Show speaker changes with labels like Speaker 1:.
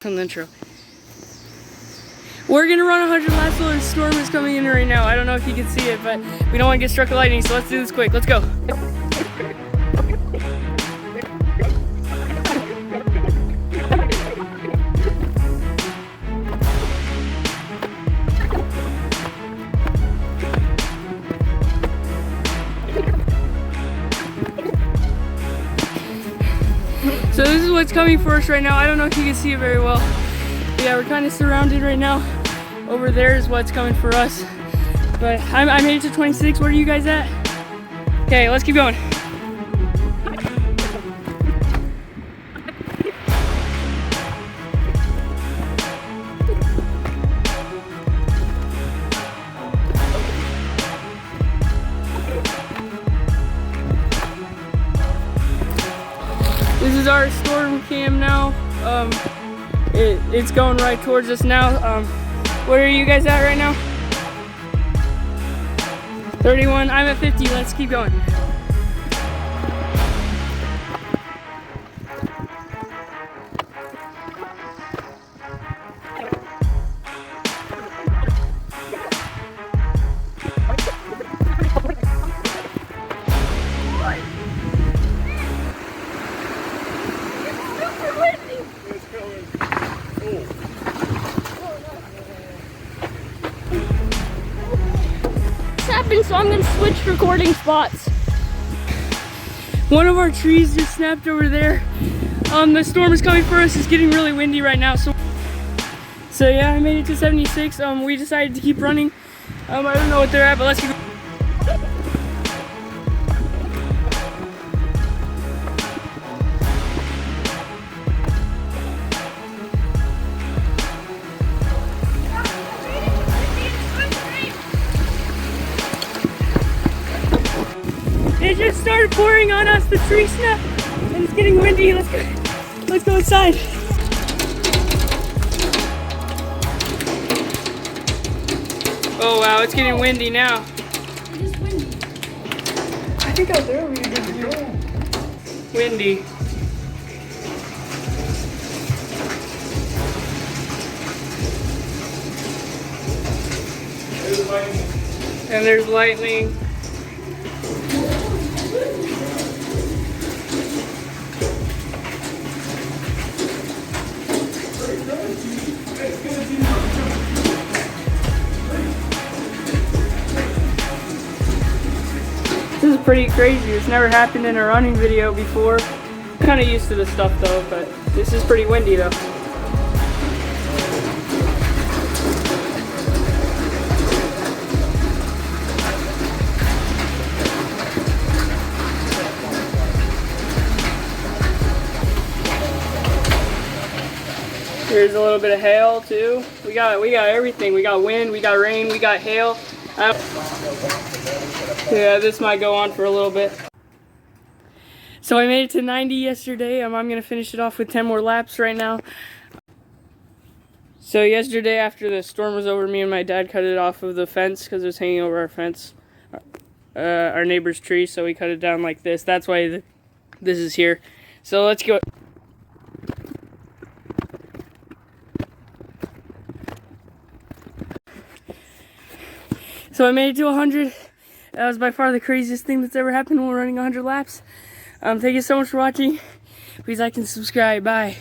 Speaker 1: on the intro. We're gonna run 100 laps while the storm is coming in right now. I don't know if you can see it, but we don't want to get struck with lightning, so let's do this quick. Let's go. So this is what's coming for us right now. I don't know if you can see it very well. But yeah, we're kind of surrounded right now. Over there is what's coming for us. But I made it to 26. Where are you guys at? Okay, let's keep going. This is our storm cam now. It's going right towards us now. Where are you guys at right now? 31. I'm at 50. Let's keep going.
Speaker 2: So I'm gonna switch recording spots.
Speaker 1: One of our trees just snapped over there. The storm is coming for us. It's getting really windy right now. So yeah, I made it to 76. We decided to keep running. I don't know what they're at, but let's keep going. It just started pouring on us, the tree snapped, and it's getting windy. Let's go inside. Oh wow, it's getting windy now.
Speaker 2: It is windy.
Speaker 1: I think out there we did good. Windy. And there's lightning. This is pretty crazy. It's never happened in a running video before. Kind of used to this stuff though, but this is pretty windy though. There's a little bit of hail too. We got everything. We got wind, we got rain, we got hail. Yeah, this might go on for a little bit. So I made it to 90 yesterday. I'm gonna finish it off with 10 more laps right now. So yesterday after the storm was over, me and my dad cut it off of the fence because it was hanging over our fence, our neighbor's tree. So we cut it down like this. That's why this is here. So let's go. So I made it to 100. That was by far the craziest thing that's ever happened when we're running 100 laps. Thank you so much for watching. Please like and subscribe. Bye.